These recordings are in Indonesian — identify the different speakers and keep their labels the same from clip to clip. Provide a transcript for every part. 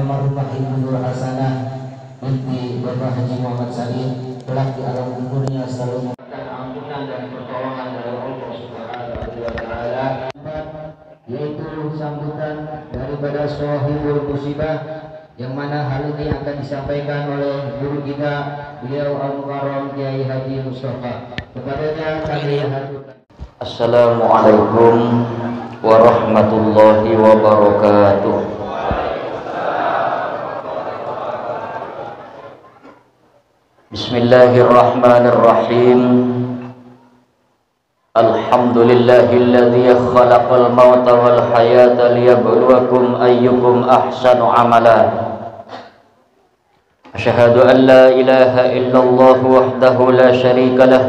Speaker 1: almarhumah Ibu Nur Hasanah binti Bapak Haji Muhammad Said, kelak di alam kuburnya selalu mendapatkan ampunan dan pertolongan dari Allah Subhanahu wa taala, yaitu sambutan daripada Shahibul Musibah, yang mana hal ini akan disampaikan oleh guru kita, beliau Al-Mukarram Kiai Haji Mustafa. Kepadanya kami haturkan.
Speaker 2: Assalamualaikum warahmatullahi wabarakatuh. Bismillahirrahmanirrahim. Alhamdulillahilladzi khalaqal mauta wal hayata liyabluwakum ayyukum ahsanu amala. Asyhadu an la ilaha illallah wahdahu la syarika lah.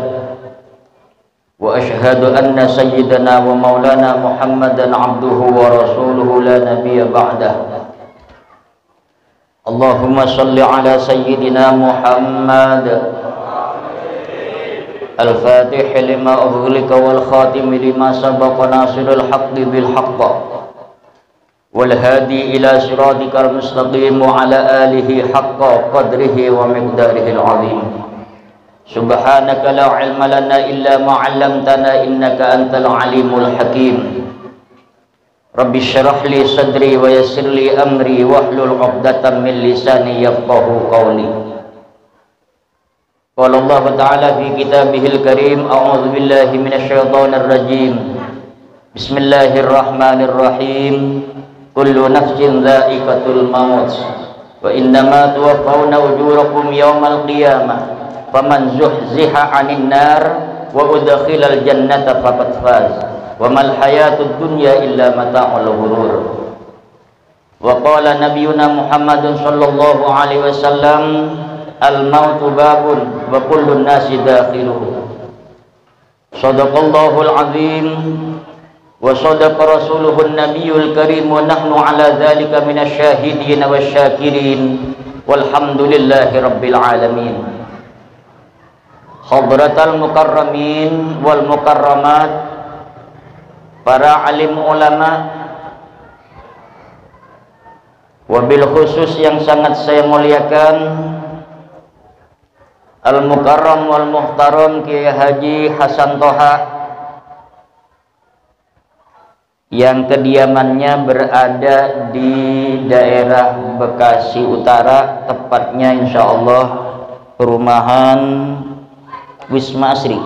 Speaker 2: Wa asyhadu anna sayyidana wa maulana Muhammadan abduhu wa rasuluhu la nabiyya ba'dah. Allahumma salli ala sayyidina Muhammad al-fatih lima ughliqa wal khatim lima sabaqa nasirul haqqi bil haqq wal hadi ila siratikal mustaqim wa ala alihi haqqa qadrihi wa miqdarihi al-azim. Subhanaka la ilma lana illa ma 'allamtana innaka antal alimul hakim. Rabbi syrah li sadri wa yassir li amri wahlul 'uqdatam min lisani yafqahu qawli. Qala Allah Ta'ala fi kitabihil karim, a'udzu billahi minasyaitonir rajim. Bismillahirrahmanirrahim. Kullu nafsin dha'iqatul maut wa innama tuwaffawna ujurakum yawmal qiyamah. Faman zuhziha 'anil nar wa udkhilal jannata faqad faz wa mal hayatud dunya illa mata'ul ghurur. Wa qala nabiyuna Muhammadun sallallahu alaihi wasallam, al mautu babun wa kullun nasi dakhiluhu. Shadaqallahul azim wa shadaqa rasuluhun nabiyul karim wa nahnu ala dzalika minasyahidin wasyakirin walhamdulillahi rabbil alamin. Hadratal mukarramin wal mukarramat, para alim ulama, wabil khusus yang sangat saya muliakan al-mukarram wal muhtaram Kiai Haji Hasan Toha, yang kediamannya berada di daerah Bekasi Utara, tepatnya insyaallah perumahan Wisma Asri.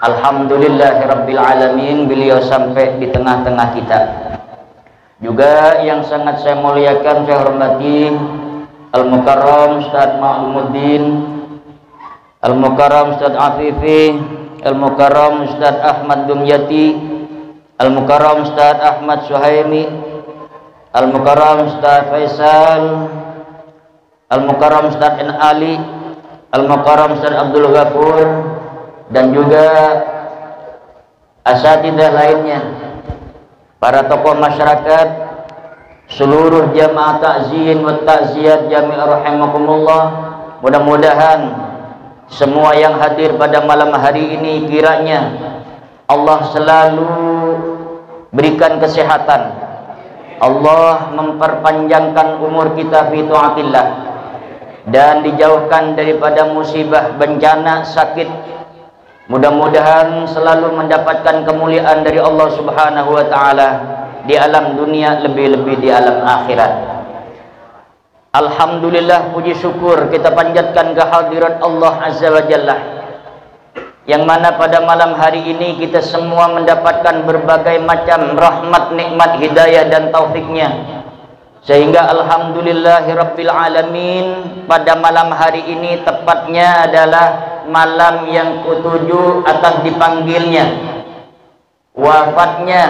Speaker 2: Alhamdulillahirabbil alamin, beliau sampai di tengah-tengah kita. Juga yang sangat saya muliakan, saya hormati Al-Mukarram Ustaz Ma'lumuddin, Al-Mukarram Ustaz Afifi, Al-Mukarram Ustaz Ahmad Dumyati, Al-Mukarram Ustaz Ahmad Suhaimi, Al-Mukarram Ustaz Faisal, Al-Mukarram Ustaz N. Ali, Al-Mukarram Ustaz Abdul Ghafur, dan juga asatidzah lainnya, para tokoh masyarakat, seluruh jamaah takziyin wa takziyat jami'ah rahimakumullah. Mudah-mudahan semua yang hadir pada malam hari ini kiranya Allah selalu berikan kesehatan, Allah memperpanjangkan umur kita fi taatillah, dan dijauhkan daripada musibah, bencana, sakit. Mudah-mudahan selalu mendapatkan kemuliaan dari Allah Subhanahu wa taala di alam dunia, lebih-lebih di alam akhirat. Alhamdulillah, puji syukur kita panjatkan kehadirat Allah Azza wa Jalla, yang mana pada malam hari ini kita semua mendapatkan berbagai macam rahmat, nikmat, hidayah dan taufiknya. Sehingga alhamdulillahirabbil alamin, pada malam hari ini tepatnya adalah malam yang ketujuh atas dipanggilnya wafatnya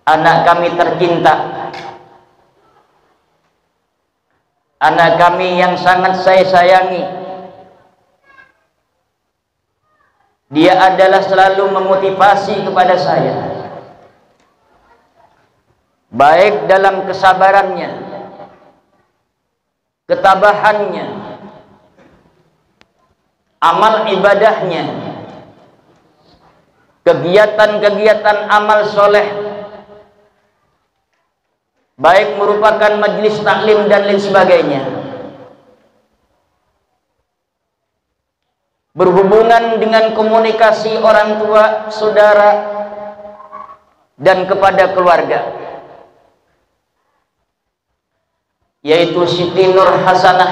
Speaker 2: anak kami tercinta, anak kami yang sangat saya sayangi. Dia adalah selalu memotivasi kepada saya, baik dalam kesabarannya, ketabahannya, amal ibadahnya, kegiatan-kegiatan amal soleh, baik merupakan majelis taklim dan lain sebagainya, berhubungan dengan komunikasi orang tua, saudara, dan kepada keluarga, yaitu Siti Nur Hasanah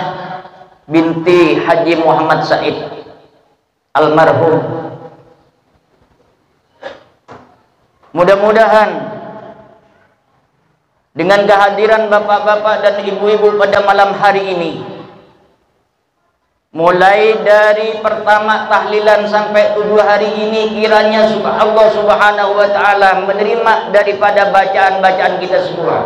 Speaker 2: binti Haji Muhammad Said almarhum. Mudah-mudahan dengan kehadiran bapak-bapak dan ibu-ibu pada malam hari ini, mulai dari pertama tahlilan sampai 7 hari ini, kiranya Allah Subhanahu wa ta'ala menerima daripada bacaan-bacaan kita semua,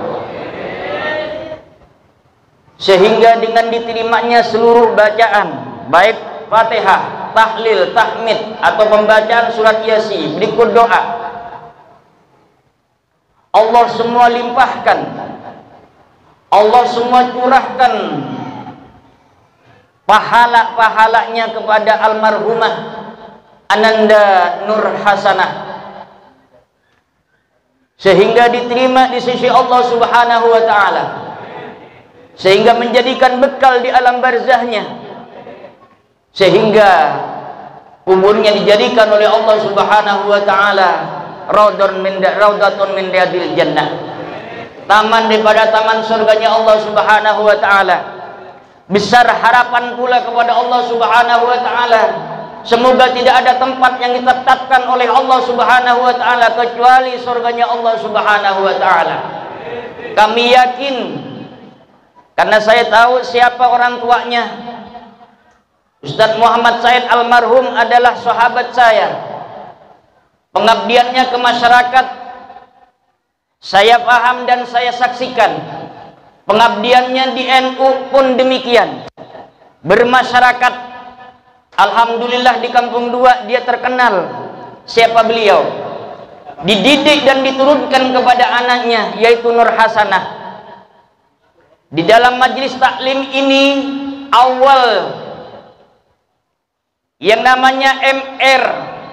Speaker 2: sehingga dengan diterimanya seluruh bacaan, baik Fatihah, tahlil, tahmid, atau pembacaan surat Yasin, berikut doa, Allah semua limpahkan, Allah semua curahkan pahala-pahalanya kepada almarhumah Ananda Nur Hasanah, sehingga diterima di sisi Allah Subhanahu wa ta'ala, sehingga menjadikan bekal di alam barzahnya, sehingga kuburnya dijadikan oleh Allah Subhanahu wa ta'ala raudatun min riyadil jannah, taman daripada taman surganya Allah Subhanahu wa ta'ala. Besar harapan pula kepada Allah Subhanahu wa ta'ala, semoga tidak ada tempat yang ditetapkan oleh Allah Subhanahu wa ta'ala kecuali surganya Allah Subhanahu wa ta'ala. Kami yakin, karena saya tahu siapa orang tuanya, Ustadz Muhammad Said almarhum adalah sahabat saya. Pengabdiannya ke masyarakat saya paham dan saya saksikan. Pengabdiannya di NU pun demikian. Bermasyarakat, alhamdulillah di Kampung 2 dia terkenal. Siapa beliau? Dididik dan diturunkan kepada anaknya, yaitu Nur Hasanah. Di dalam majelis taklim ini, awal yang namanya MR,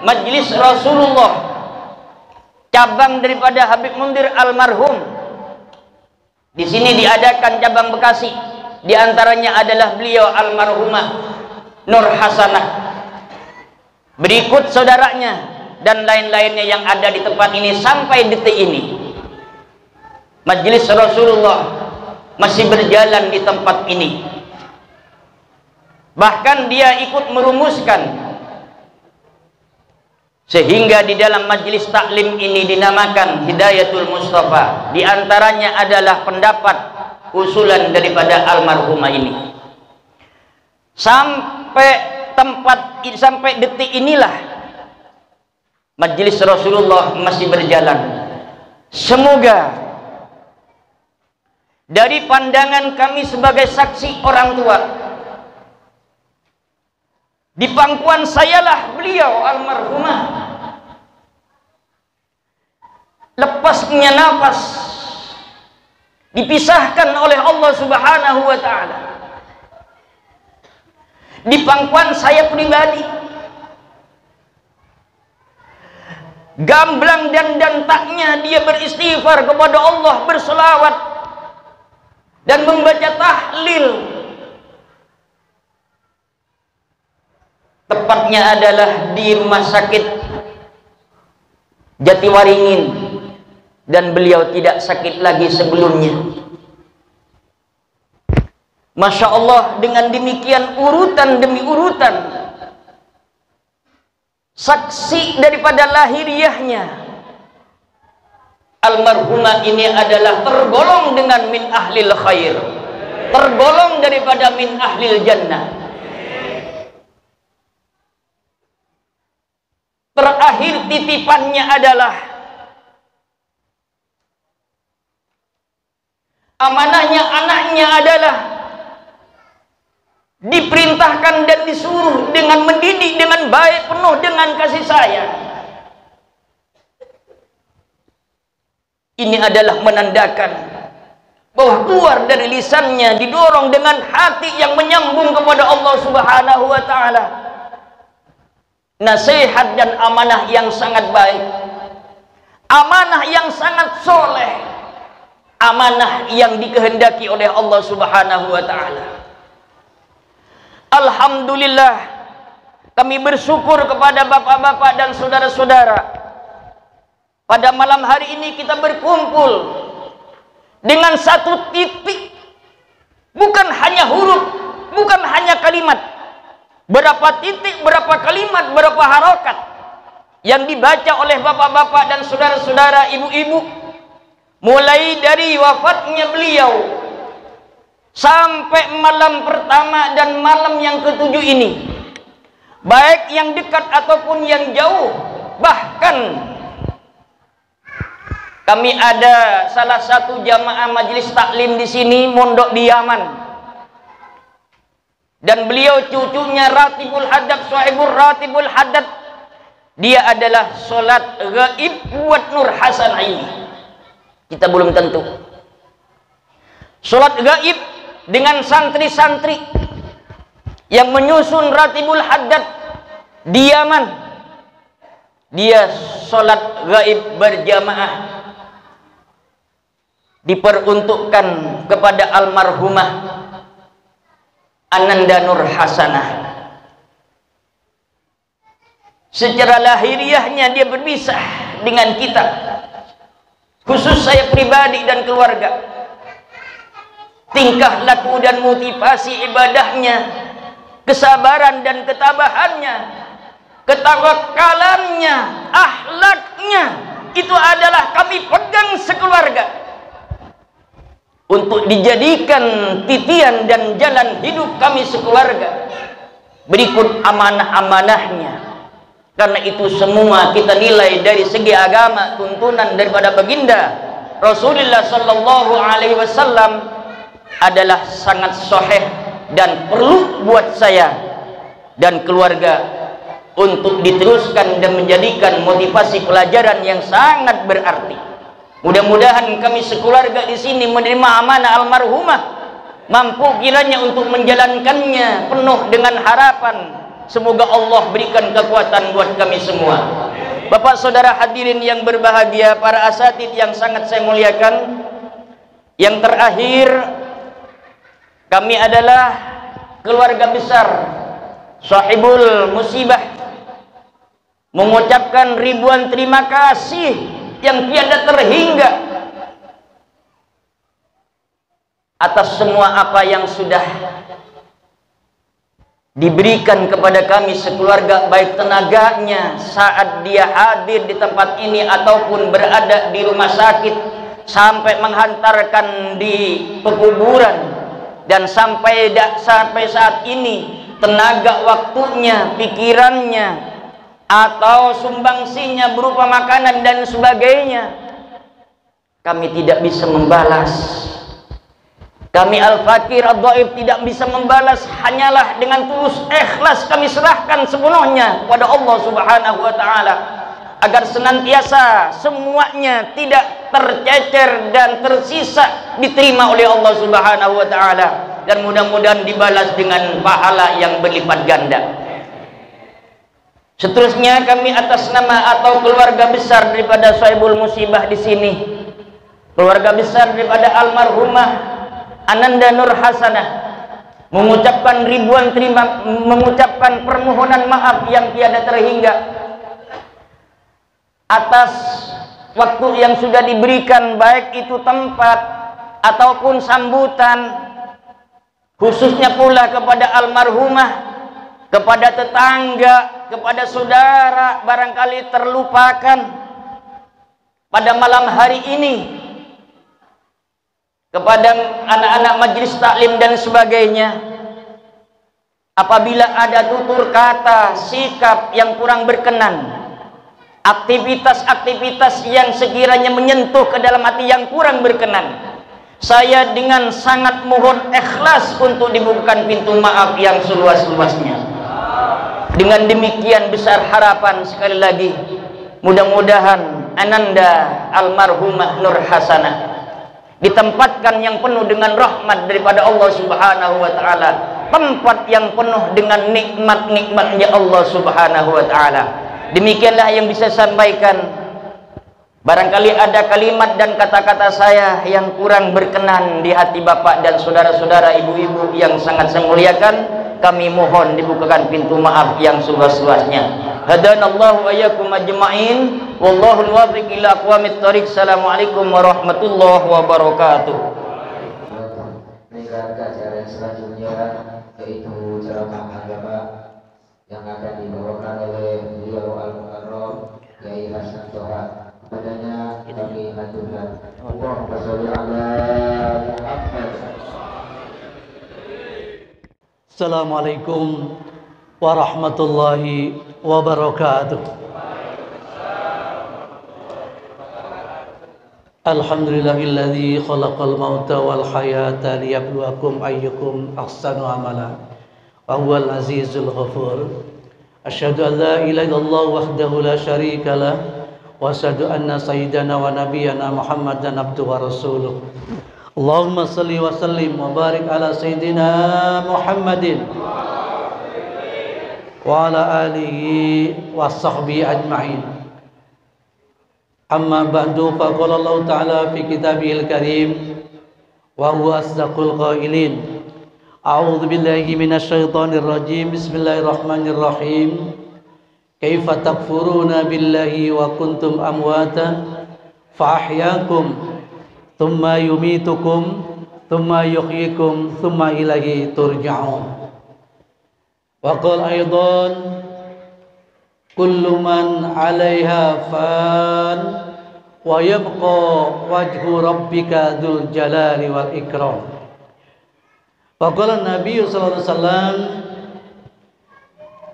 Speaker 2: Majelis Rasulullah, cabang daripada Habib Mundir almarhum. Di sini diadakan cabang Bekasi, di antaranya adalah beliau almarhumah Nur Hasanah. Berikut saudaranya dan lain-lainnya yang ada di tempat ini sampai detik ini. Majelis Rasulullah masih berjalan di tempat ini. Bahkan dia ikut merumuskan, sehingga di dalam majelis taklim ini dinamakan Hidayatul Mustafa. Di antaranya adalah pendapat usulan daripada almarhumah ini. Sampai detik inilah majelis Rasulullah masih berjalan. Semoga dari pandangan kami sebagai saksi orang tua, di pangkuan sayalah beliau almarhumah lepasnya nafas dipisahkan oleh Allah Subhanahu wa ta'ala. Di pangkuan saya pribadi, gamblang dan dantaknya dia beristighfar kepada Allah, berselawat dan membaca tahlil. Tepatnya adalah di Rumah Sakit Jatiwaringin, dan beliau tidak sakit lagi sebelumnya. Masya Allah, dengan demikian urutan demi urutan saksi daripada lahiriahnya, almarhumah ini adalah tergolong dengan min ahlil khair, tergolong daripada min ahlil jannah. Terakhir titipannya adalah amanahnya anaknya adalah diperintahkan dan disuruh dengan mendidik dengan baik, penuh dengan kasih sayang. Ini adalah menandakan bahwa keluar dari lisannya didorong dengan hati yang menyambung kepada Allah Subhanahu wa ta'ala, nasihat dan amanah yang sangat baik, amanah yang sangat soleh, amanah yang dikehendaki oleh Allah Subhanahu wa taala. Alhamdulillah, kami bersyukur kepada bapak-bapak dan saudara-saudara. Pada malam hari ini kita berkumpul dengan satu titik, bukan hanya huruf, bukan hanya kalimat. Berapa titik, berapa kalimat, berapa harokat yang dibaca oleh bapak-bapak dan saudara-saudara, ibu-ibu, mulai dari wafatnya beliau sampai malam pertama dan malam yang ketujuh ini, baik yang dekat ataupun yang jauh. Bahkan kami ada salah satu jamaah majelis taklim di sini, mondok di Yaman, dan beliau cucunya Ratibul Haddad, Sahibul Ratibul Haddad. Dia adalah sholat gaib buat Nur Hasan ini. Kita belum tentu. Sholat gaib dengan santri-santri yang menyusun Ratibul Haddad di Yaman. Dia sholat gaib berjamaah, diperuntukkan kepada almarhumah Ananda Nur Hasanah. Secara lahiriahnya dia berpisah dengan kita, khusus saya pribadi dan keluarga. Tingkah laku dan motivasi ibadahnya, kesabaran dan ketabahannya, ketawakalannya, akhlaknya, itu adalah kami pegang sekeluarga untuk dijadikan titian dan jalan hidup kami sekeluarga. Berikut amanah-amanahnya. Karena itu semua kita nilai dari segi agama, tuntunan daripada baginda Rasulullah sallallahu alaihi wasallam adalah sangat sahih dan perlu buat saya dan keluarga untuk diteruskan dan menjadikan motivasi pelajaran yang sangat berarti. Mudah-mudahan kami sekeluarga di sini menerima amanah almarhumah, mampu kiranya untuk menjalankannya penuh dengan harapan. Semoga Allah berikan kekuatan buat kami semua. Bapak saudara hadirin yang berbahagia, para asatid yang sangat saya muliakan, yang terakhir, kami adalah keluarga besar Sahibul Musibah, mengucapkan ribuan terima kasih yang tiada terhingga atas semua apa yang sudah diberikan kepada kami sekeluarga, baik tenaganya saat dia hadir di tempat ini ataupun berada di rumah sakit, sampai menghantarkan di pekuburan, dan sampai saat ini tenaga waktunya, pikirannya, atau sumbangsinya berupa makanan dan sebagainya. Kami tidak bisa membalas. Kami al-fakir ad-dhaif tidak bisa membalas, hanyalah dengan tulus ikhlas kami serahkan sepenuhnya kepada Allah Subhanahu wa taala, agar senantiasa semuanya tidak tercecer dan tersisa diterima oleh Allah Subhanahu wa taala, dan mudah-mudahan dibalas dengan pahala yang berlipat ganda. Seterusnya kami atas nama atau keluarga besar daripada Sahibul Musibah di sini, keluarga besar daripada almarhumah Ananda Nur Hasanah, mengucapkan mengucapkan permohonan maaf yang tiada terhingga atas waktu yang sudah diberikan, baik itu tempat ataupun sambutan, khususnya pula kepada almarhumah, kepada tetangga, kepada saudara barangkali terlupakan pada malam hari ini, kepada anak-anak majelis taklim dan sebagainya. Apabila ada tutur kata, sikap yang kurang berkenan, aktivitas-aktivitas yang sekiranya menyentuh ke dalam hati yang kurang berkenan, saya dengan sangat mohon ikhlas untuk dibukakan pintu maaf yang seluas-luasnya. Dengan demikian besar harapan sekali lagi, mudah-mudahan Ananda almarhumah Nur Hasanah ditempatkan yang penuh dengan rahmat daripada Allah Subhanahu wa taala, tempat yang penuh dengan nikmat-nikmatnya Allah Subhanahu wa taala. Demikianlah yang bisa sampaikan. Barangkali ada kalimat dan kata-kata saya yang kurang berkenan di hati Bapak dan saudara-saudara, ibu-ibu yang sangat saya muliakan. Kami mohon dibukakan pintu maaf yang seluas-luasnya. Hadanallahu ayyakum ajma'in. Wallahu muwaffiq ila aqwamit thoriq. Assalamualaikum warahmatullahi wabarakatuh.
Speaker 1: Meninggalkan acara yang selanjutnya, yaitu ceramah agama yang akan dibawakan oleh beliau Al-Mukarram Kiai Hasan Toha. Padanya kami haturkan Allahumma sholli ala Muhammad.
Speaker 3: Assalamualaikum warahmatullahi wabarakatuh. Alhamdulillahilladzi khalaqal mauta wal hayata liyabluwakum ayyukum ahsanu amala wa huwal azizul ghafur. Asyhadu an la ilaha illallah wahdahu la syarika lah wa asyhadu anna sayyidana wa nabiyyana Muhammadan abduhu wa rasuluh. Allahumma salli wa sallim wa barik ala sayyidina Muhammadin wa ala alihi wa sahbihi ajma'in. Amma ba'du, faqala Allah ta'ala fi kitabihil karim wa huwa asdaqul qailin. A'udzu billahi minasyaitonir rajim. Bismillahirrahmanirrahim. Kaifa takfuruna billahi wa kuntum amwatan fa ahyaakum thumma yumitukum thumma yuhyikum thumma ilaihi turja'un. Wa qala aidan kullu man 'alaiha fan wa yabqa wajhu rabbika dzul jalali wal ikram. Wa qala Nabi sallallahu alaihi wasallam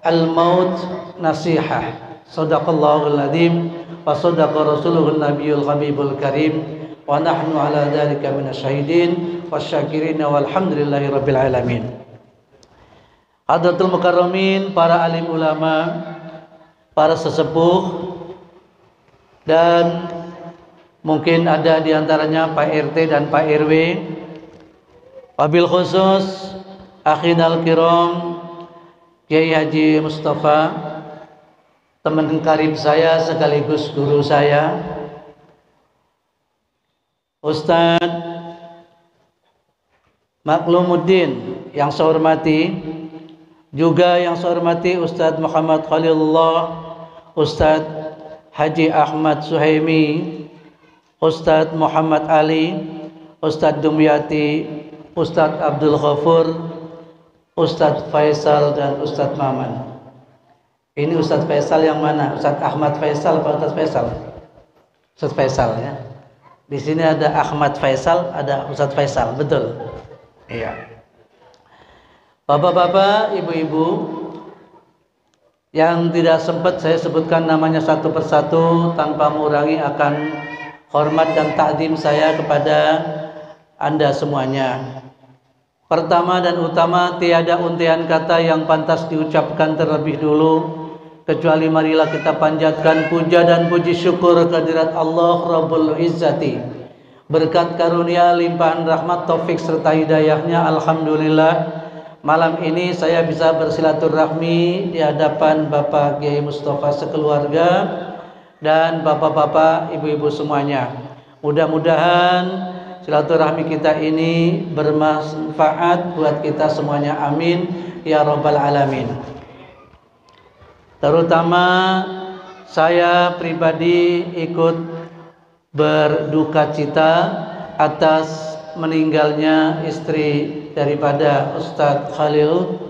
Speaker 3: al-maut nasihah. Shadaqallahul adzim wa shadaqa rasuluhun nabiyul habibul karim wa nahnu ala dzalika minasyahidin wasyakirin walhamdulillahi rabbil alamin. Hadratul mukarramin, para alim ulama, para sesepuh, dan mungkin ada di antaranya Pak RT dan Pak RW, wabil khusus akhidal kiram Kiai Haji Mustafa, teman karib saya sekaligus guru saya, Ustadz Maklumuddin yang saya hormati, juga yang saya hormati Ustadz Muhammad Khalilullah, Ustadz Haji Ahmad Suhaimi, Ustadz Muhammad Ali, Ustadz Dumyati, Ustadz Abdul Ghafur, Ustadz Faisal, dan Ustadz Maman. Ini Ustadz Faisal yang mana? Ustadz Ahmad Faisal atau Ustadz Faisal? Ustadz Faisal ya. Di sini ada Ahmad Faisal, ada Ustadz Faisal, betul? Iya. Bapak-bapak, ibu-ibu, yang tidak sempat saya sebutkan namanya satu persatu tanpa mengurangi akan hormat dan takdim saya kepada Anda semuanya. Pertama dan utama, tiada untian kata yang pantas diucapkan terlebih dulu kecuali marilah kita panjatkan puja dan puji syukur kehadirat Allah Rabbul Izzati. Berkat karunia limpahan rahmat taufik serta hidayahnya, alhamdulillah malam ini saya bisa bersilaturahmi di hadapan Bapak Kiai Mustafa sekeluarga dan bapak-bapak, ibu-ibu semuanya. Mudah-mudahan silaturahmi kita ini bermanfaat buat kita semuanya, amin ya rabbal alamin. Terutama saya pribadi ikut berduka cita atas meninggalnya istri daripada Ustadz Khalil,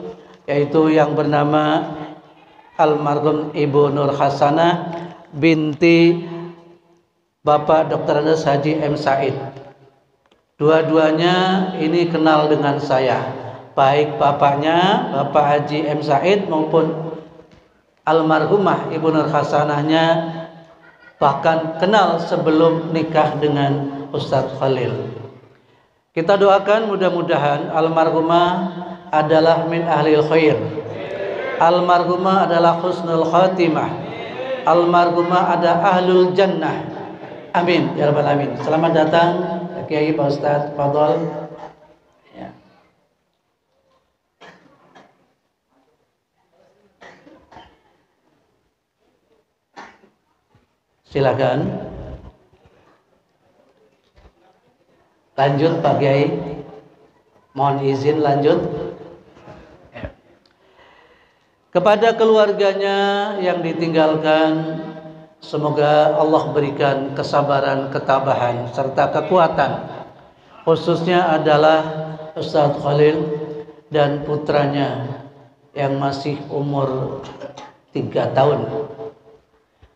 Speaker 3: yaitu yang bernama almarhum Ibu Nur Hasanah binti Bapak Dr. Andes Haji M. Said. Dua-duanya ini kenal dengan saya, baik bapaknya Bapak Haji M. Said maupun almarhumah Ibu Nur Hasanahnya, bahkan kenal sebelum nikah dengan Ustadz Khalil. Kita doakan mudah-mudahan almarhumah adalah min ahlil khair, almarhumah adalah husnul khatimah, almarhumah ada ahlul jannah, amin ya rabbal alamin. Selamat datang Kiai Pak Ustadz, fadhol ya. Silakan. Lanjut Pak Kiai. Mohon izin lanjut. Kepada keluarganya yang ditinggalkan, semoga Allah berikan kesabaran, ketabahan, serta kekuatan. Khususnya adalah Ustadz Khalil dan putranya yang masih umur 3 tahun.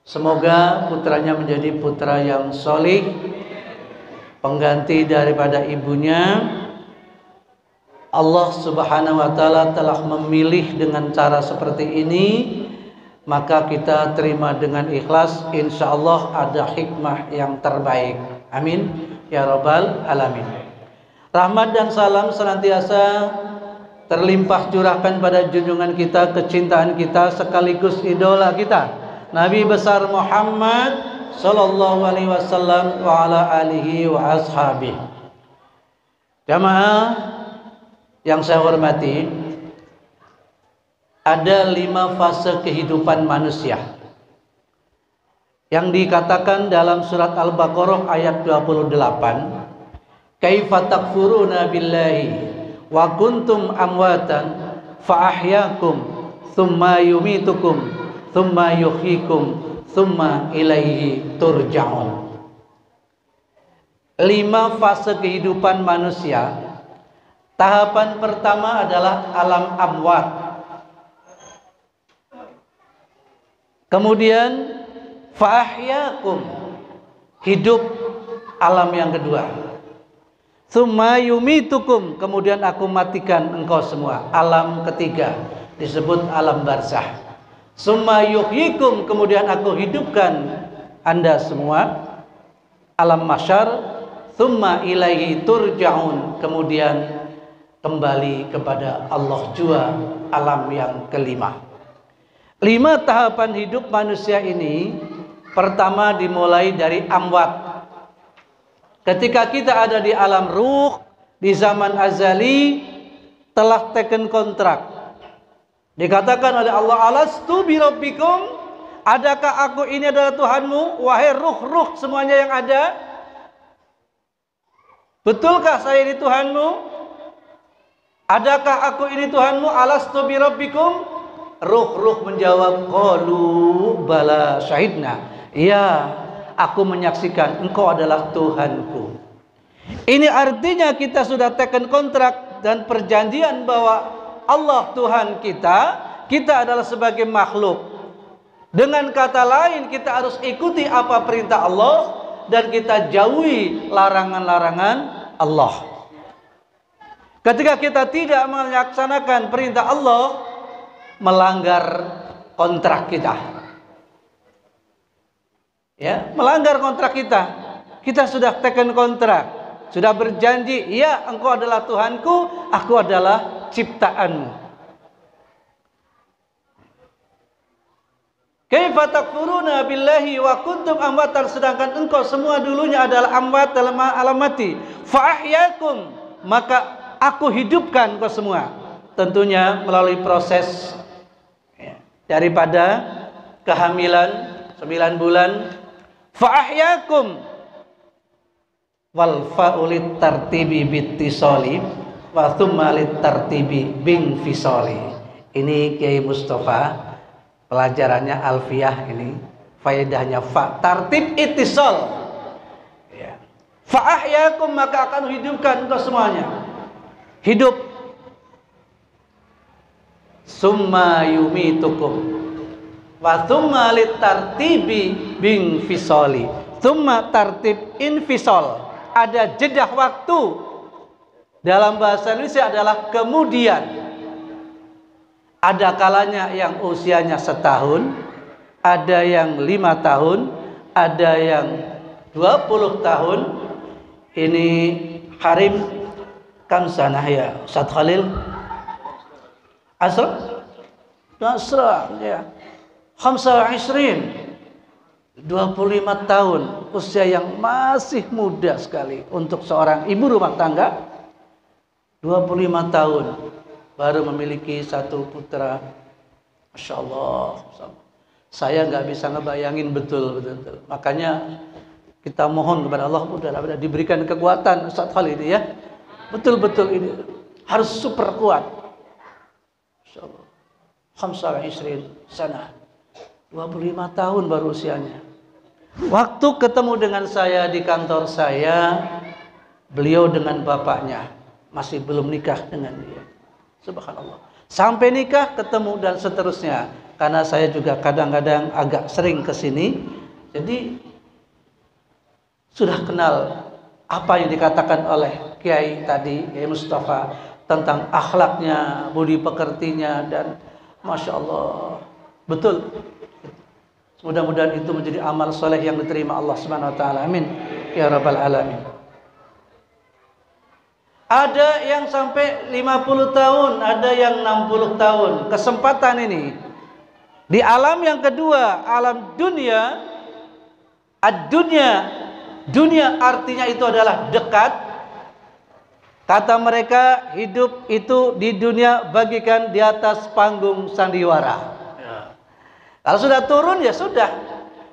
Speaker 3: Semoga putranya menjadi putra yang solih, pengganti daripada ibunya. Allah Subhanahu wa Ta'ala telah memilih dengan cara seperti ini, maka kita terima dengan ikhlas. Insya Allah ada hikmah yang terbaik. Amin ya Rabbal Alamin. Rahmat dan salam senantiasa terlimpah curahkan pada junjungan kita, kecintaan kita, sekaligus idola kita, Nabi besar Muhammad sallallahu alaihi wasallam wa ala alihi wa ashabihi. Jamaah yang saya hormati, ada 5 fase kehidupan manusia yang dikatakan dalam surat Al-Baqarah ayat 28. Kaifa takfuruna billahi wa kuntum amwatan fa ahyakum thumma yumitukum thumma yuhyikum thumma ilaihi turja'un. 5 fase kehidupan manusia. Tahapan pertama adalah alam amwat. Kemudian fa'ahyakum, hidup, alam yang kedua. Tsumma yumitukum, kemudian aku matikan engkau semua, alam ketiga, disebut alam barzah. Tsumma yuhyikum, kemudian aku hidupkan Anda semua, alam mahsyar. Tsumma ilaihi turja'un, kemudian kembali kepada Allah jua, alam yang kelima. 5 tahapan hidup manusia ini. Pertama dimulai dari amwat. Ketika kita ada di alam ruh, di zaman azali, telah taken kontrak. Dikatakan oleh Allah, alastu birabbikum, adakah aku ini adalah Tuhanmu, wahai ruh-ruh semuanya yang ada? Betulkah saya ini Tuhanmu? Adakah aku ini Tuhanmu? Alastu birabbikum? Ruh-ruh menjawab, qalu bala syahidna. Ya, aku menyaksikan engkau adalah Tuhanku. Ini artinya kita sudah taken kontrak dan perjanjian bahwa Allah Tuhan kita, kita adalah sebagai makhluk. Dengan kata lain, kita harus ikuti apa perintah Allah dan kita jauhi larangan-larangan Allah. Ketika kita tidak melaksanakan perintah Allah, melanggar kontrak kita. Ya, melanggar kontrak kita. Kita sudah taken kontrak, sudah berjanji, ya engkau adalah Tuhanku, aku adalah ciptaanmu. Kaifa takfuruna billahi wa kuntum amwatan, sedangkan engkau semua dulunya adalah amwat dalam alam mati. Fa ahyakum, maka aku hidupkan kau semua. Tentunya melalui proses daripada kehamilan 9 bulan. Fa'ahyakum wal fa'ulit tartibi bittisoli wa thummalit tartibi bing fisoli. Ini Kiai Mustafa, pelajarannya alfiyah ini, faedahnya fa tartib ittisol. Fa'ahyakum, maka akan hidupkan engkau semuanya. Hidup. Summa yumitukum wa thumma litartibi bing fisoli. Thumma tartib infisol, ada jeda waktu. Dalam bahasa Indonesia adalah kemudian. Ada kalanya yang usianya 1 tahun, ada yang 5 tahun, ada yang 20 tahun. Ini harim kam sanah ya Ustadz Khalil? Asra ya. 25 tahun, usia yang masih muda sekali untuk seorang ibu rumah tangga. 25 tahun baru memiliki 1 putra. Masya Allah. Saya nggak bisa ngebayangin betul. Makanya Kita mohon kepada Allah mudah-mudahan diberikan kekuatan Ustaz Khalid ya. Betul-betul ini harus super kuat. Insyaallah. 25 sana. 25 tahun baru usianya. Waktu ketemu dengan saya di kantor saya, beliau dengan bapaknya masih belum nikah dengan dia. Subhanallah. Sampai nikah, ketemu dan seterusnya. Karena saya juga kadang-kadang agak sering ke sini. Jadi sudah kenal apa yang dikatakan oleh Kiai tadi, Kiai Mustafa, tentang akhlaknya, budi pekertinya, dan Masya Allah, betul. Mudah-mudahan itu menjadi amal soleh yang diterima Allah Subhanahu Wa Taala. Amin ya Rabbal Alamin. Ada yang sampai 50 tahun, ada yang 60 tahun. Kesempatan ini di alam yang kedua, alam dunia. Ad-dunya, dunia artinya itu adalah dekat. Kata mereka, hidup itu di dunia bagikan di atas panggung sandiwara. Kalau sudah turun ya sudah.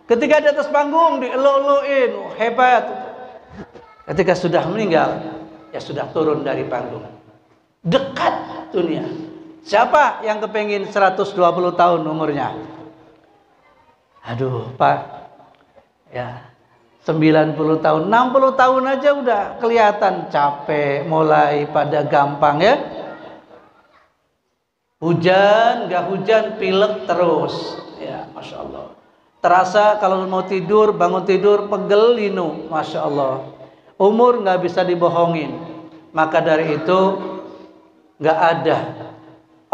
Speaker 3: Ketika di atas panggung dielok-elokin, hebat. Ketika sudah meninggal, ya sudah turun dari panggung. Dekat dunia. Siapa yang kepengin 120 tahun umurnya? Aduh, Pak. Ya, 90 tahun, 60 tahun aja udah kelihatan capek, mulai pada gampang ya. Hujan, gak hujan, pilek terus. Ya, Masya Allah. Terasa kalau mau tidur, bangun tidur, pegel linu. Masya Allah. Umur gak bisa dibohongin. Maka dari itu gak ada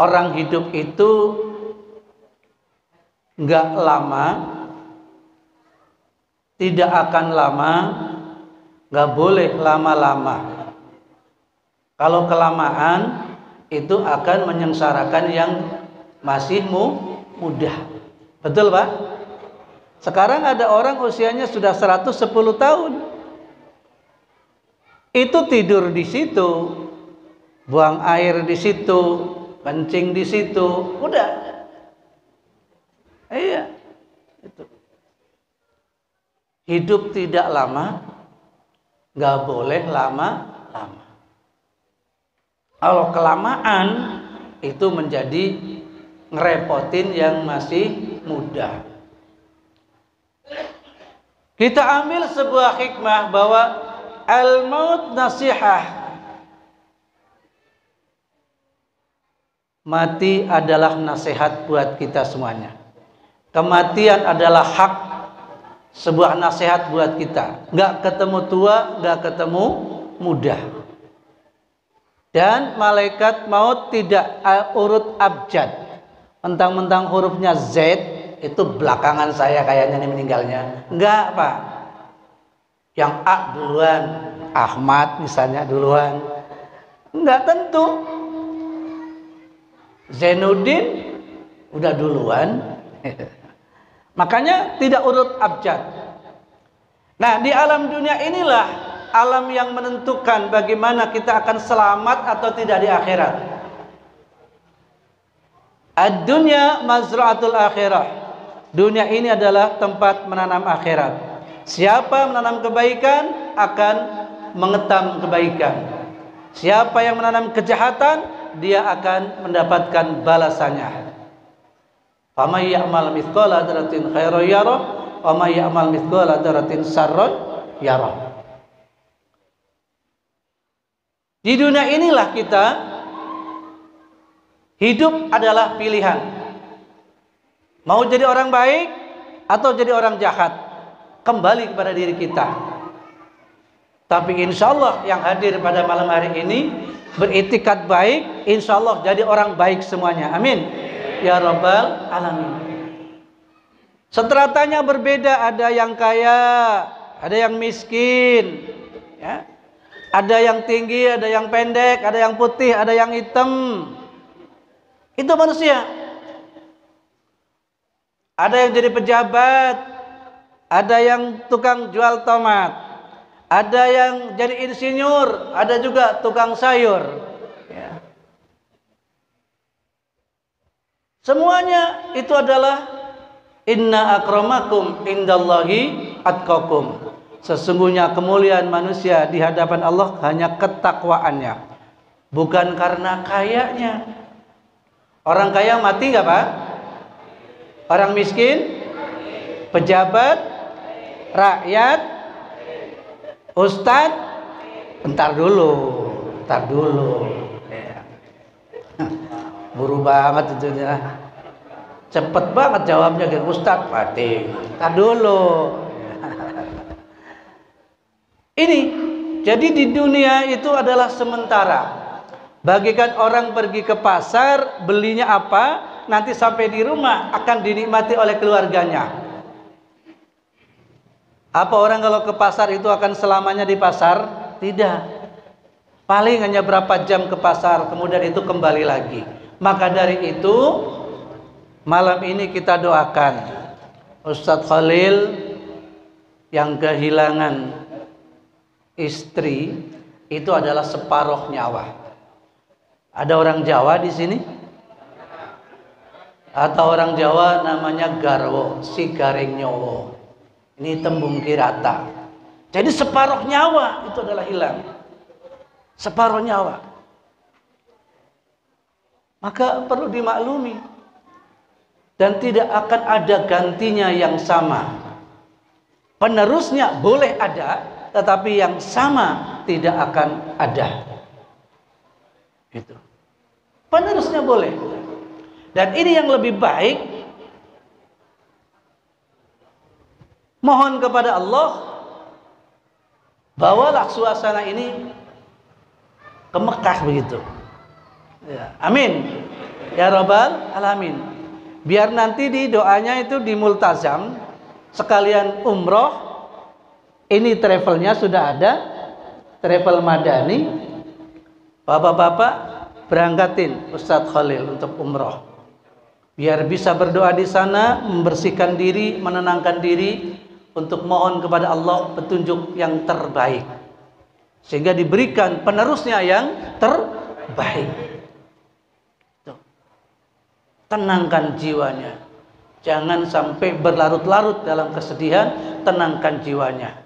Speaker 3: orang hidup itu gak lama, tidak akan lama, gak boleh lama-lama. Kalau kelamaan itu akan menyengsarakan yang masih muda. Betul Pak? Sekarang ada orang usianya sudah 110 tahun. Itu tidur di situ, buang air di situ, kencing di situ, udah. Iya. Itu. Hidup tidak lama, nggak boleh lama-lama. Kalau kelamaan itu menjadi ngerepotin yang masih muda. Kita ambil sebuah hikmah bahwa al-maut nasihah. Mati adalah nasihat buat kita semuanya. Kematian adalah hak, sebuah nasihat buat kita. Nggak ketemu tua, nggak ketemu muda. Dan malaikat maut tidak urut abjad. Mentang-mentang hurufnya Z, itu belakangan saya kayaknya nih meninggalnya. Enggak Pak. Yang A duluan, Ahmad misalnya duluan. Enggak tentu. Zainuddin udah duluan. Makanya tidak urut abjad. Nah, di alam dunia inilah alam yang menentukan bagaimana kita akan selamat atau tidak di akhirat. Ad-dunya mazra'atul akhirah. Dunia ini adalah tempat menanam akhirat. Siapa menanam kebaikan akan mengetam kebaikan. Siapa yang menanam kejahatan, dia akan mendapatkan balasannya. Faman ya'mal mithqala dzarratin khairan yarah, wa may ya'mal mithqala dzarratin syarran yarah. Di dunia inilah kita hidup adalah pilihan. Mau jadi orang baik atau jadi orang jahat, kembali kepada diri kita. Tapi insya Allah yang hadir pada malam hari ini beriktikad baik, insya Allah jadi orang baik semuanya. Amin ya Rabbal Alamin. Stratanya berbeda, ada yang kaya, ada yang miskin, ya. Ada yang tinggi, ada yang pendek, ada yang putih, ada yang hitam. Itu manusia. Ada yang jadi pejabat, ada yang tukang jual tomat, ada yang jadi insinyur, ada juga tukang sayur. Ya. Semuanya itu adalah inna akramakum indallahi atqakum. Sesungguhnya kemuliaan manusia di hadapan Allah hanya ketakwaannya, bukan karena kayanya. Orang kaya mati nggak Pak? Orang miskin, pejabat, rakyat, ustadz, bentar dulu. Ya. Buru banget itu ya. Cepet banget jawabnya gitu. Ustadz mati. Bentar dulu. Ini jadi di dunia itu adalah sementara. Bagikan orang pergi ke pasar, belinya apa, nanti sampai di rumah akan dinikmati oleh keluarganya. Apa orang kalau ke pasar itu akan selamanya di pasar? Tidak. Paling hanya berapa jam ke pasar, kemudian itu kembali lagi. Maka dari itu, malam ini kita doakan Ustadz Khalil yang kehilangan istri itu adalah separuh nyawa. Ada orang Jawa di sini? Atau orang Jawa namanya garwo, si garing nyowo. Ini tembung kirata. Jadi separuh nyawa itu adalah hilang. Separuh nyawa. Maka perlu dimaklumi. Dan tidak akan ada gantinya yang sama. Penerusnya boleh ada, tetapi yang sama tidak akan ada. Gitu. Penerusnya boleh. Dan ini yang lebih baik, mohon kepada Allah, bawalah suasana ini ke Mekah begitu. Ya, amin. Ya Rabbal Alamin. Biar nanti di doanya itu di multazam sekalian umroh. Ini travelnya sudah ada, travel madani. Bapak-bapak berangkatin Ustadz Khalil untuk umroh. Biar bisa berdoa di sana, membersihkan diri, menenangkan diri untuk mohon kepada Allah petunjuk yang terbaik. Sehingga diberikan penerusnya yang terbaik. Tenangkan jiwanya. Jangan sampai berlarut-larut dalam kesedihan, tenangkan jiwanya.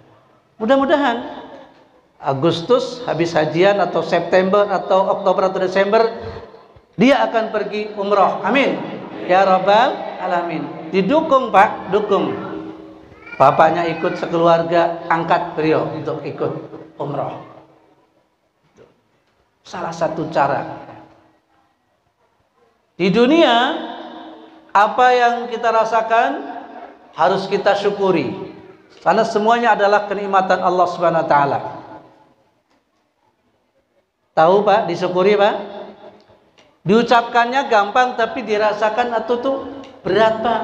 Speaker 3: Mudah-mudahan Agustus habis hajian atau September atau Oktober atau Desember dia akan pergi umroh. Amin. Ya Rabbal Alamin. Didukung Pak, dukung. Bapaknya ikut sekeluarga, angkat beliau untuk ikut umroh. Salah satu cara. Di dunia apa yang kita rasakan harus kita syukuri. Karena semuanya adalah kenikmatan Allah Subhanahu wa taala. Tahu Pak, disyukuri Pak? Diucapkannya gampang tapi dirasakan atau tuh berat Pak.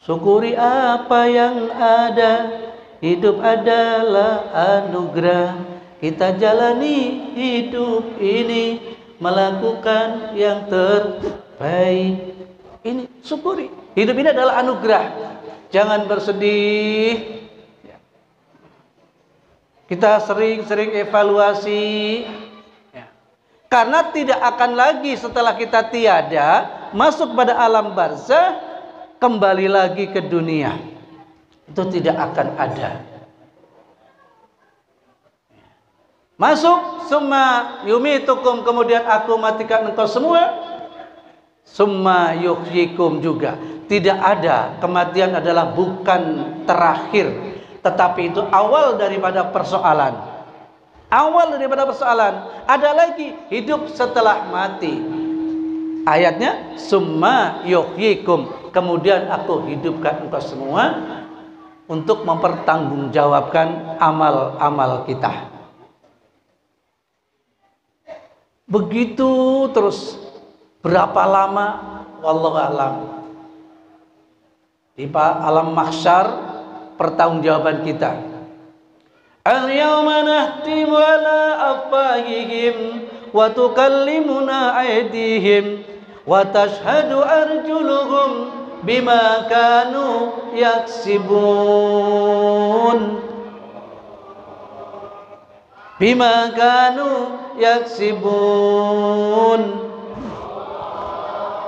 Speaker 3: Syukuri apa yang ada, hidup adalah anugerah. Kita jalani hidup ini, melakukan yang terbaik. Ini syukuri. Hidup ini adalah anugerah. Jangan bersedih. Kita sering-sering evaluasi ya. Karena tidak akan lagi setelah kita tiada masuk pada alam barzah, kembali lagi ke dunia. Itu tidak akan ada. Masuk, summa yumitukum, kemudian aku matikan engkau semua, summa yuhyikum juga. Tidak ada, kematian adalah bukan terakhir, tetapi itu awal daripada persoalan. Awal daripada persoalan. Ada lagi hidup setelah mati. Ayatnya summa yuhyikum, kemudian aku hidupkan engkau semua untuk mempertanggungjawabkan amal-amal kita. Begitu terus. Berapa lama? Wallahu a'lam. Di alam mahsyar pertanggungjawaban kita. Al-yawma nahtimu ala afwahihim wa tukallimuna aydihim wa tashhadu arjuluhum bima kanu yaksibun. Bima kanu yaksibun.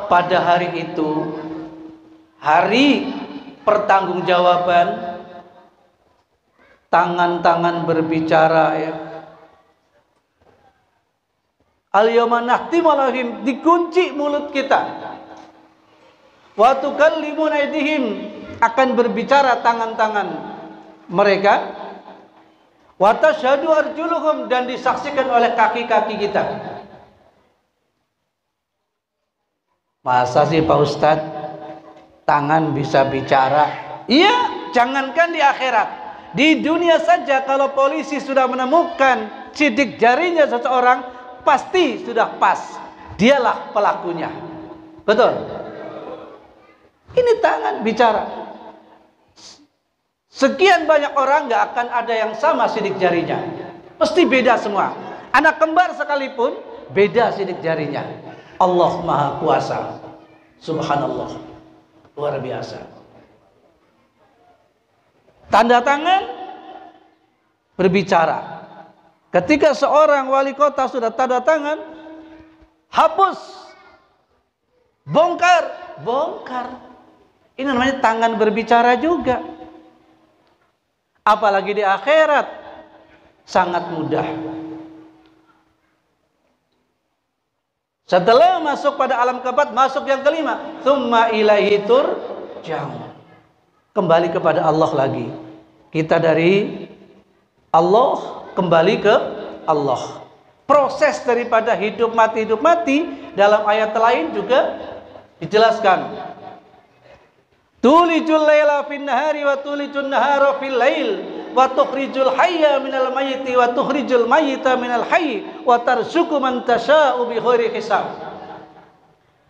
Speaker 3: Pada hari itu, hari pertanggungjawaban, tangan-tangan berbicara ya. Al-yawma nakhtimu ala afwahihim, dikunci mulut kita. Wa tukallimuna aydihim, akan berbicara tangan-tangan mereka. Wa tashhadu arjuluhum, dan disaksikan oleh kaki-kaki kita. Masa sih Pak Ustadz tangan bisa bicara? Iya, jangankan di akhirat, di dunia saja kalau polisi sudah menemukan sidik jarinya seseorang, pasti sudah pas dialah pelakunya. Betul? Ini tangan bicara. Sekian banyak orang nggak akan ada yang sama sidik jarinya, pasti beda semua. Anak kembar sekalipun beda sidik jarinya. Allah Maha Kuasa, Subhanallah, luar biasa. Tanda tangan berbicara. Ketika seorang wali kota sudah tanda tangan, hapus, bongkar. Ini namanya tangan berbicara juga. Apalagi di akhirat sangat mudah. Setelah masuk pada alam keempat, masuk yang kelima, tsumma ilaihi turja'un. Kembali kepada Allah lagi. Kita dari Allah kembali ke Allah. Proses daripada hidup mati dalam ayat lain juga dijelaskan. Tulijul laila fin nahari wa tulijun nahara fil lail wa tukhrijul hayya minal mayyiti wa tukhrijul mayyita minal hayy wa tarzuqu man tasya'u bi ghairi hisab.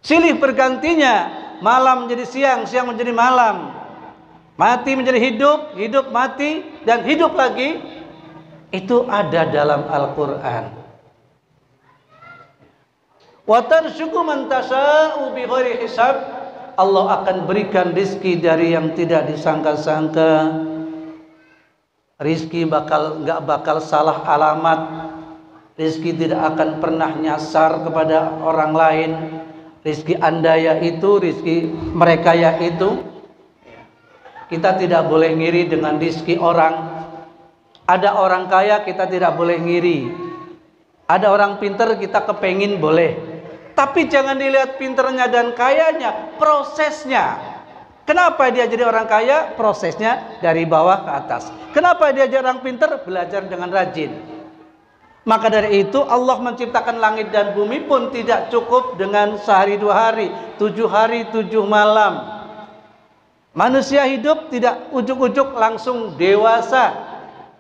Speaker 3: Silih bergantinya malam menjadi siang, siang menjadi malam, mati menjadi hidup, hidup mati, dan hidup lagi. Itu ada dalam Al-Quran. Wa tarzuqu man tasya'u bi ghairi hisab. Allah akan berikan rizki dari yang tidak disangka-sangka. Rizki nggak bakal salah alamat. Rizki tidak akan pernah nyasar kepada orang lain. Rizki Anda yaitu, rizki mereka yaitu. Kita tidak boleh ngiri dengan rizki orang. Ada orang kaya, kita tidak boleh ngiri. Ada orang pinter, kita kepengin boleh. Tapi jangan dilihat pinternya dan kayanya, prosesnya. Kenapa dia jadi orang kaya? Prosesnya dari bawah ke atas. Kenapa dia jadi orang pinter? Belajar dengan rajin. Maka dari itu Allah menciptakan langit dan bumi pun tidak cukup dengan sehari 2 hari, 7 hari 7 malam. Manusia hidup tidak ujuk-ujuk langsung dewasa,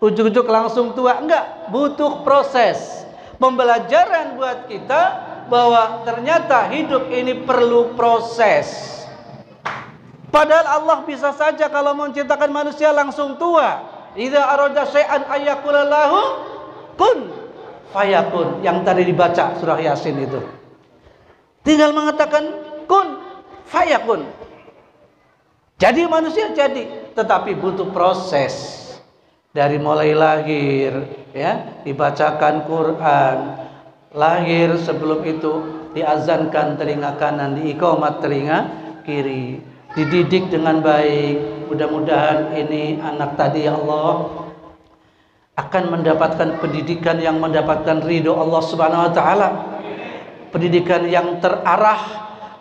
Speaker 3: ujuk-ujuk langsung tua. Enggak, butuh proses. Pembelajaran buat kita bahwa ternyata hidup ini perlu proses. Padahal Allah bisa saja kalau menciptakan manusia langsung tua. Idza arada syai'an ayyakula lahu kun fayakun, yang tadi dibaca surah Yasin itu. Tinggal mengatakan kun fayakun. Jadi manusia jadi, tetapi butuh proses. Dari mulai lahir ya, dibacakan Quran, lahir, sebelum itu diazankan telinga kanan, diiqamat telinga kiri, dididik dengan baik. Mudah-mudahan ini anak tadi ya Allah akan mendapatkan pendidikan yang mendapatkan ridho Allah Subhanahu wa taala. Pendidikan yang terarah,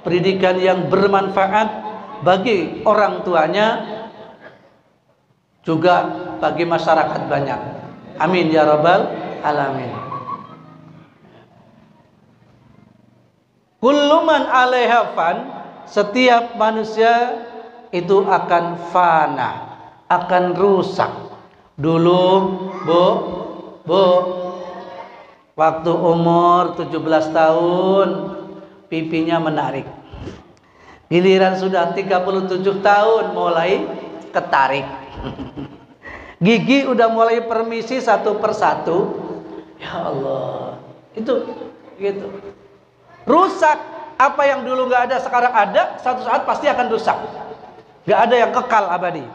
Speaker 3: pendidikan yang bermanfaat bagi orang tuanya juga bagi masyarakat banyak. Amin ya rabbal alamin. Kullu man 'alaiha fan, setiap manusia itu akan fana, akan rusak. Dulu Bu, waktu umur 17 tahun pipinya menarik. Giliran sudah 37 tahun mulai ketarik. Gigi udah mulai permisi satu persatu. Ya Allah, itu gitu. Rusak. Apa yang dulu nggak ada sekarang ada, satu saat pasti akan rusak. Nggak ada yang kekal abadi.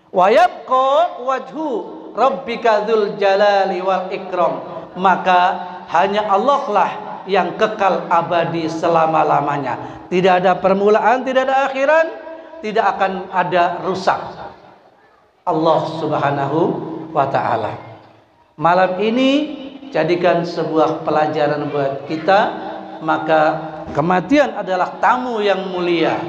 Speaker 3: Wa yabqa wajhu rabbika dzul jalali wal ikram. Maka hanya Allah lah yang kekal abadi selama-lamanya. Tidak ada permulaan, tidak ada akhiran, tidak akan ada rusak. Allah Subhanahu wa ta'ala. Malam ini jadikan sebuah pelajaran buat kita, maka kematian adalah tamu yang mulia.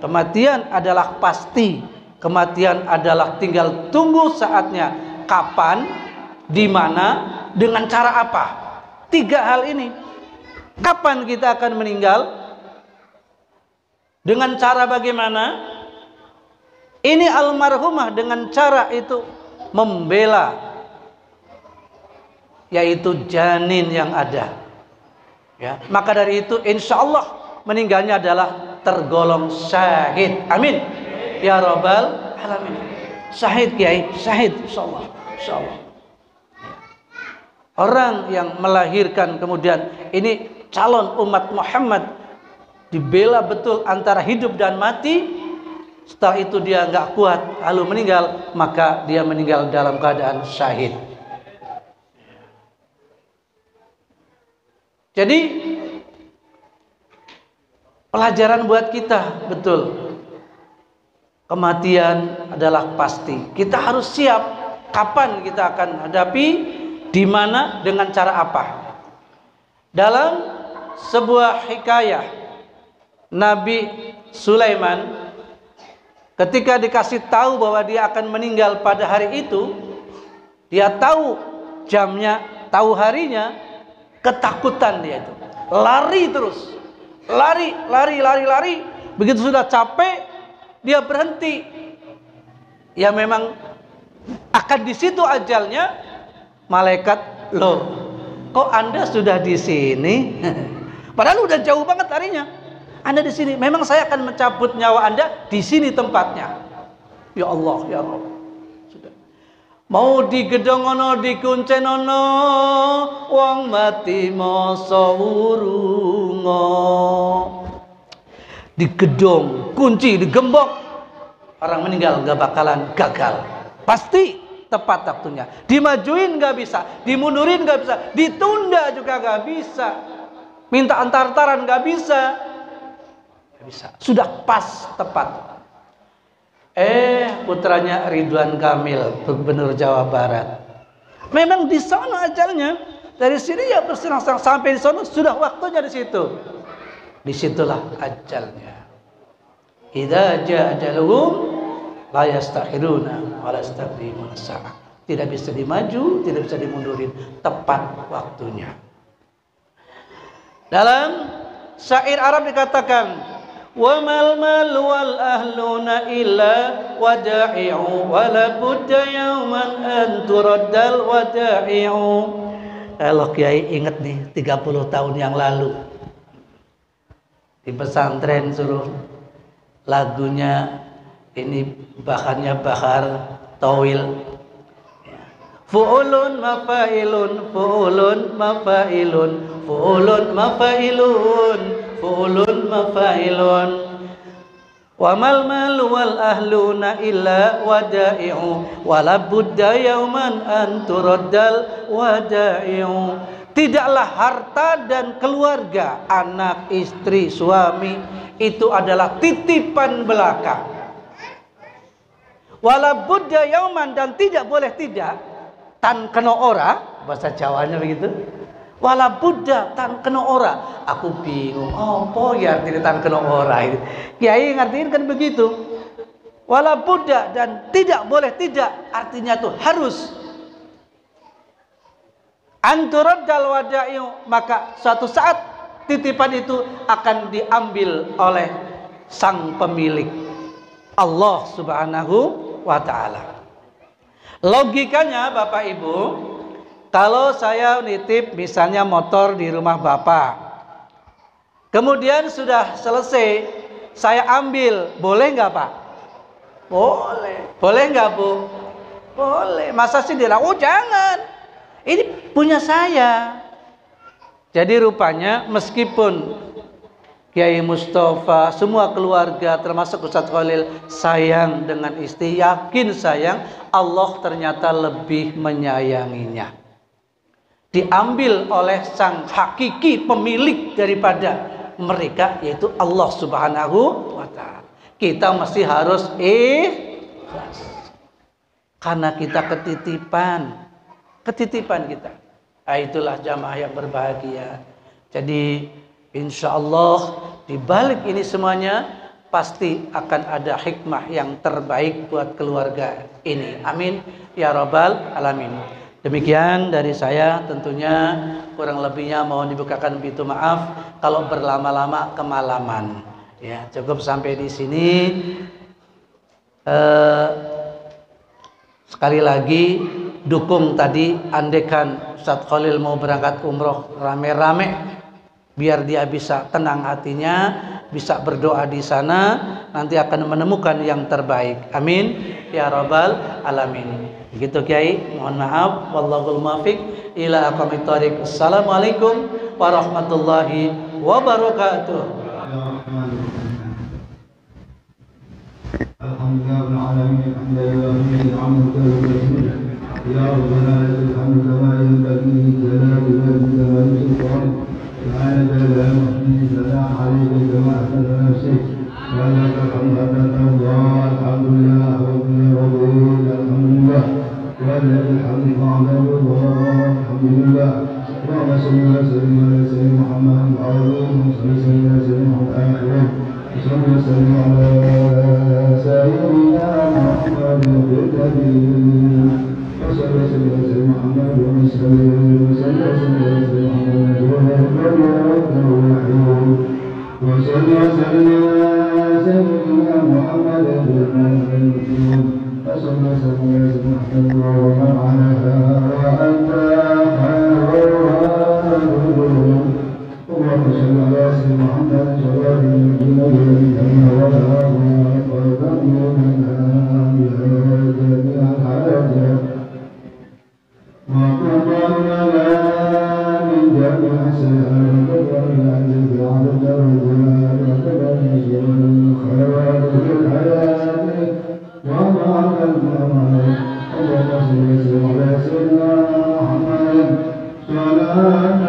Speaker 3: Kematian adalah pasti. Kematian adalah tinggal tunggu saatnya. Kapan, di mana, dengan cara apa? 3 hal ini. Kapan kita akan meninggal? Dengan cara bagaimana? Ini almarhumah dengan cara itu membela, yaitu janin yang ada. Ya, maka dari itu insya Allah meninggalnya adalah tergolong syahid. Amin ya rabbal alamin. Syahid Kiai, syahid insyaallah. Insyaallah. Orang yang melahirkan kemudian ini calon umat Muhammad, dibela betul antara hidup dan mati. Setelah itu dia nggak kuat lalu meninggal, maka dia meninggal dalam keadaan syahid. Jadi pelajaran buat kita betul, kematian adalah pasti. Kita harus siap kapan kita akan hadapi, di mana, dengan cara apa. Dalam sebuah hikayah, Nabi Sulaiman ketika dikasih tahu bahwa dia akan meninggal pada hari itu, dia tahu jamnya, tahu harinya, ketakutan dia itu. Lari terus. Lari. Begitu sudah capek, dia berhenti. Ya memang akan di situ ajalnya. Malaikat, loh, kok Anda sudah di sini? Padahal udah jauh banget harinya. Anda di sini. Memang saya akan mencabut nyawa Anda di sini tempatnya. Ya Allah, ya Allah. Sudah. Mau digedongono dikuncenono wong mati masa wurunga. Digedong, kunci, digembok, orang meninggal nggak bakalan gagal. Pasti tepat waktunya. Dimajuin nggak bisa, dimundurin nggak bisa, ditunda juga nggak bisa, minta antar-antaran nggak bisa. Nggak bisa. Sudah pas, tepat. Putranya Ridwan Kamil, Gubernur Jawa Barat, memang di sana ajalnya. Dari sini ya bersenang-senang, sampai di sana sudah waktunya di situ. Disitulah ajalnya. Idza jaa ajaluhum la yastakhiruna wa la yastaqdimuna sa'ah. Tidak bisa dimaju, tidak bisa dimundurin, tepat waktunya. Dalam syair Arab dikatakan, wa mal mal wal ahluna illa wada'i'u wa la budda yawman an turaddal wada'i'u. Kalau Kiai ingat nih 30 tahun yang lalu di pesantren suruh lagunya ini, bahannya Bahar Tawil, fu'ulun mafailun fu'ulun mafailun fu'ulun mafailun fu'ulun mafailun wa mal mal wal ahluna illa wada'i'u wa la budda yawman an turaddal wada'i'u. Tidaklah harta dan keluarga, anak, istri, suami itu adalah titipan belaka. Wala budda yauman, dan tidak boleh tidak tan kena ora, bahasa Jawanya begitu. Wala budda tan kena ora. Aku bingung, apa ya artinya tan kena ora itu? Kiai ngertiin kan begitu. Wala budda, dan tidak boleh tidak, artinya tuh harus. Anturaddal wada'i'u, maka suatu saat titipan itu akan diambil oleh sang pemilik, Allah Subhanahu wa ta'ala. Logikanya Bapak Ibu, kalau saya nitip misalnya motor di rumah Bapak, kemudian sudah selesai saya ambil, boleh nggak Pak? Boleh. Boleh nggak Bu? Boleh. Masa sih dia, oh jangan, ini punya saya. Jadi rupanya meskipun Kiai Mustafa, semua keluarga termasuk Ustadz Khalil sayang dengan istri, yakin sayang, Allah ternyata lebih menyayanginya. Diambil oleh sang hakiki pemilik daripada mereka, yaitu Allah Subhanahu wa ta'ala. Kita mesti harus ikhlas. karena kita ketitipan kita. Itulah jamaah yang berbahagia. Jadi insya Allah di balik ini semuanya pasti akan ada hikmah yang terbaik buat keluarga ini. Amin ya rabbal alamin. Demikian dari saya, tentunya kurang lebihnya mohon dibukakan pintu maaf kalau berlama-lama kemalaman. Ya, cukup sampai di sini. Sekali lagi dukung tadi, andekan Ustadz Khalil mau berangkat umroh rame-rame, biar dia bisa tenang hatinya, bisa berdoa di sana, nanti akan menemukan yang terbaik. Amin ya rabbal alamin. Begitu Kiai, mohon maaf. Wallahul muwaffiq ila aqwamit thoriq. Assalamualaikum warahmatullahi wabarakatuh.
Speaker 4: Alhamdulillah alamin, alhamdulillah ya rabbana lakal hamdu kama yanbaghi li jalali wajhika wa li sultanik. سبحانك لا نحصي ثناء عليك كما احسنت نفسك ولك الحمد حتى الله. الحمد لله رب العالمين. الحمد لله ولك الحمد بعد الله. الحمد لله. اللهم صل وسلم على سيدنا محمد العظيم وصل وسلم على سيدنا محمد الاخر وصل وسلم على سيدنا محمد الكريم وصل وسلم على سيدنا محمد وسلم وصل وسلم على سيدنا محمد وصل وسلم على سيدنا محمد المؤمن وصل وسلم على سيدنا محمد ومن عليها وأنت خير الراحمين. اللهم صل على سيدنا محمد جواد الجنين ولا قلب منها جميع الحاجات وقضى لنا من جميع السيئات وقضى عزيز على الدرجات وقضى نزول الخيرات في الحياة وبعد الممات. اللهم صل وسلم على سيدنا محمد صلاة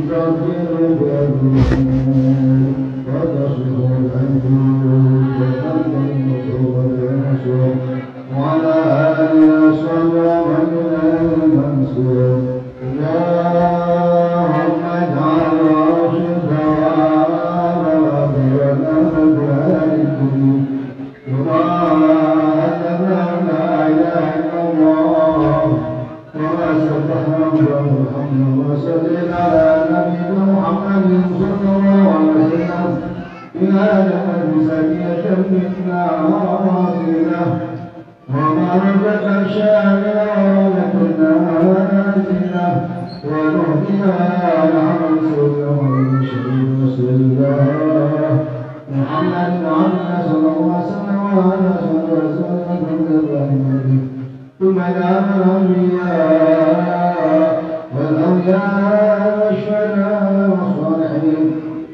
Speaker 4: تغفر بالذنوب وتصلح الأنفس وتنقل المصروف بالمشروع وعلى آله وصحبه ومن المنصور. اللهم اجعل راشدا وغفرنا بذلك وما أننا لا إله إلا الله وما سبحنا محمد وسلم على نبينا محمد صلى الله عليه وسلم بهذا المساكين منا وراثنا وبارك شاملا ولكنا نازلا ونهدنا نعم سيدنا رسول الله محمد وعلى صلى الله عليه وسلم وعلى وسلم ثم دام الأنبياء والأولياء والشهداء والصالحين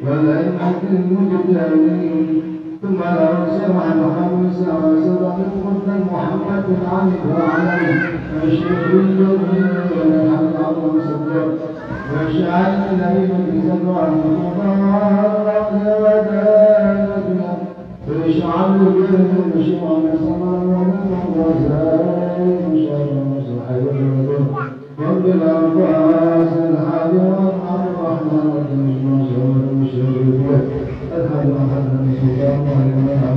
Speaker 4: والأئمة المجتهدين ثم الرسول محمد صلى الله عليه وسلم محمد بن علي وعلي والشيخ الجميل والحمد عبد الصديق والشاعر النبي بن سبع المطهر والشعب الجليل والشيوخ صلى الله عليه وسلم رب الأنفاس الحادي والرحمن والشريف الحمد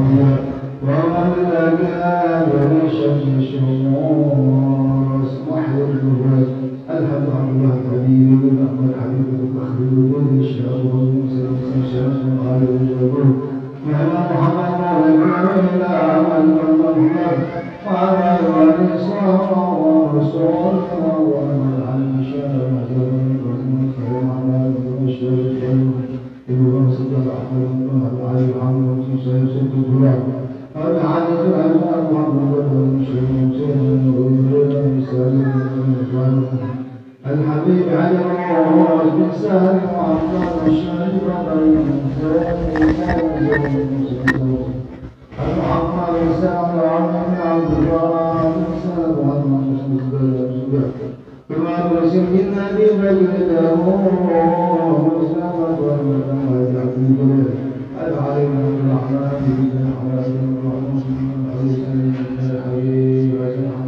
Speaker 4: لله ومن الأجيال لشمس الشموس محو الجهود الحمد لله حبيب الأحمد حبيب المخلوق الشاب والمسلم الشمس وقال الجبر مهما محمد ولا والمحمد وعلى الإسلام والرسول ومن العيشة والمسلم على الشريف إبراهيم صلى الله عليه وسلم والحديث الأنبياء محمد والمسلمين الحبيب علي الروح بن سهل وعبد الشهيد المحمد سعد بن عبد الله بن سعد وعبد كما ترسل النبي بلده مسلمة والمدى يعقوب العليم الرحمن بن حماد الرحمن عليه السلام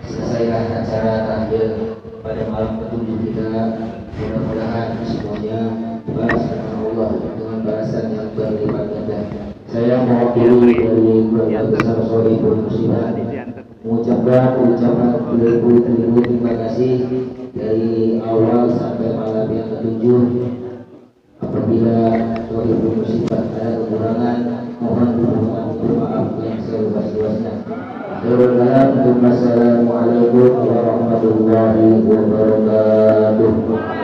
Speaker 1: Selesailah acara tahlil pada malam ke-7 kita. Mudah-mudahan semuanya dibahas dengan Allah dengan bahasan yang berlipat ganda. Saya mewakili dari keluarga besar Sohibul Muslimat mengucapkan ucapan beribu-ribu terima kasih dari awal sampai malam yang ke-7. Apabila Sohibul Muslimat ada kekurangan, mohon bermaaf yang seluas-luasnya. Assalamualaikum warahmatullahi wabarakatuh.